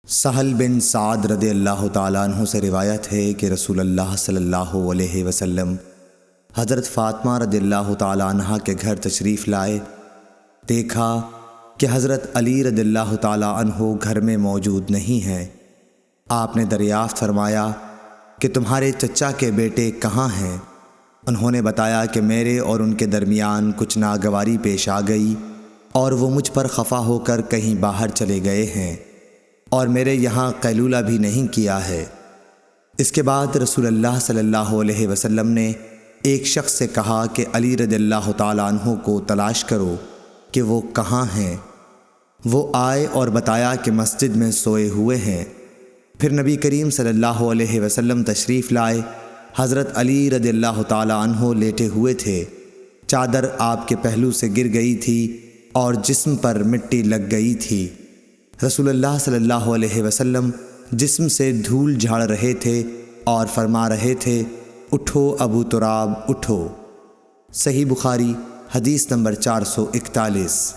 سہل بن سعد رضی اللہ تعالیٰ عنہ سے روایت ہے کہ رسول اللہ صلی اللہ علیہ وسلم حضرت فاطمہ رضی اللہ تعالیٰ عنہ کے گھر تشریف لائے۔ دیکھا کہ حضرت علی رضی اللہ تعالیٰ عنہ گھر میں موجود نہیں ہیں۔ آپ نے دریافت فرمایا کہ تمہارے چچا کے بیٹے کہاں ہیں؟ انہوں نے بتایا کہ میرے اور ان کے درمیان کچھ ناگواری پیش آ گئی اور وہ مجھ پر خفا ہو کر کہیں باہر چلے گئے ہیں اور میرے یہاں قیلولہ بھی نہیں کیا ہے۔ اس کے بعد رسول اللہ صلی اللہ علیہ وسلم نے ایک شخص سے کہا کہ علی رضی اللہ تعالیٰ عنہ کو تلاش کرو کہ وہ کہاں ہیں۔ وہ آئے اور بتایا کہ مسجد میں سوئے ہوئے ہیں۔ پھر نبی کریم صلی اللہ علیہ وسلم تشریف لائے۔ حضرت علی رضی اللہ تعالیٰ عنہ لیٹے ہوئے تھے۔ چادر آپ کے پہلو سے گر گئی تھی اور جسم پر مٹی لگ گئی تھی۔ رسول اللہ صلی اللہ علیہ وسلم جسم سے دھول جھاڑ رہے تھے اور فرما رہے تھے، اٹھو ابو تراب اٹھو۔ صحیح بخاری حدیث نمبر 441۔